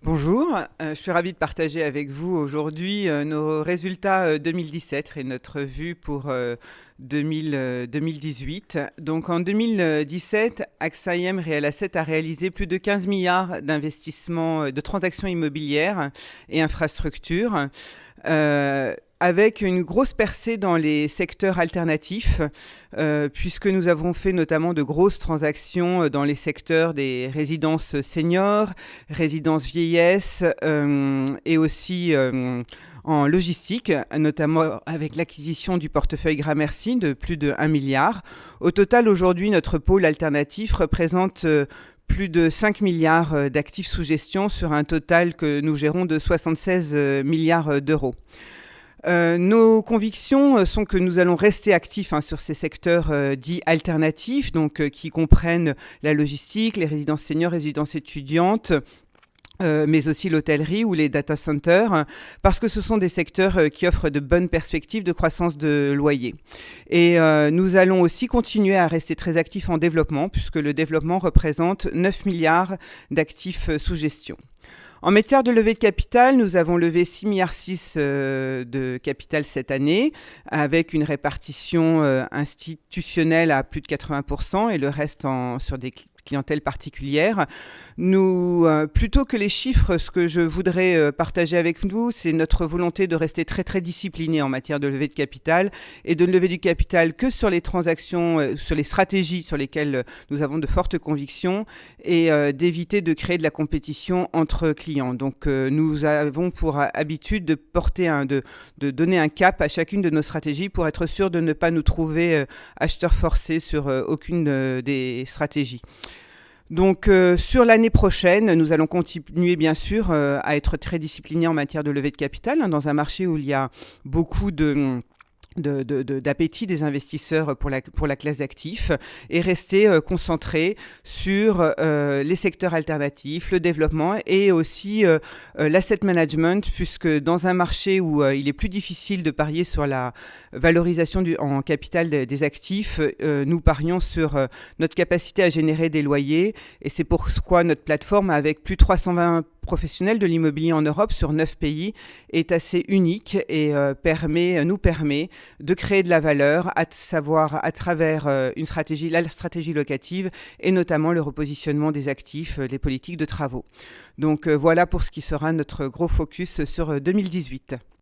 Bonjour, je suis ravie de partager avec vous aujourd'hui nos résultats 2017 et notre vue pour 2018. Donc en 2017, AXA IM Real Asset a réalisé plus de 15 milliards d'investissements, de transactions immobilières et infrastructures. Avec une grosse percée dans les secteurs alternatifs, puisque nous avons fait notamment de grosses transactions dans les secteurs des résidences seniors, résidences vieillesse et aussi en logistique, notamment avec l'acquisition du portefeuille Gramercy de plus de 1 milliard. Au total, aujourd'hui, notre pôle alternatif représente plus de 5 milliards d'actifs sous gestion sur un total que nous gérons de 76 milliards d'euros. Nos convictions sont que nous allons rester actifs sur ces secteurs dits alternatifs, donc qui comprennent la logistique, les résidences seniors, résidences étudiantes, mais aussi l'hôtellerie ou les data centers, parce que ce sont des secteurs qui offrent de bonnes perspectives de croissance de loyer. Et nous allons aussi continuer à rester très actifs en développement, puisque le développement représente 9 milliards d'actifs sous gestion. En matière de levée de capital, nous avons levé 6,6 milliards de capital cette année, avec une répartition institutionnelle à plus de 80% et le reste sur des clientèle particulière. Plutôt que les chiffres, ce que je voudrais partager avec vous, c'est notre volonté de rester très très discipliné en matière de levée de capital et de ne lever du capital que sur les transactions, sur les stratégies sur lesquelles nous avons de fortes convictions et d'éviter de créer de la compétition entre clients. Donc nous avons pour habitude de de donner un cap à chacune de nos stratégies pour être sûr de ne pas nous trouver acheteurs forcés sur aucune des stratégies. Donc sur l'année prochaine, nous allons continuer bien sûr à être très disciplinés en matière de levée de capital dans un marché où il y a beaucoup d'appétit des investisseurs pour la classe d'actifs et rester concentré sur les secteurs alternatifs, le développement et aussi l'asset management, puisque dans un marché où il est plus difficile de parier sur la valorisation en capital des actifs, nous parions sur notre capacité à générer des loyers, et c'est pourquoi notre plateforme, avec plus de 320 professionnels de l'immobilier en Europe sur 9 pays, est assez unique et nous permet de créer de la valeur, à savoir à travers la stratégie locative et notamment le repositionnement des actifs, les politiques de travaux. Donc voilà pour ce qui sera notre gros focus sur 2018.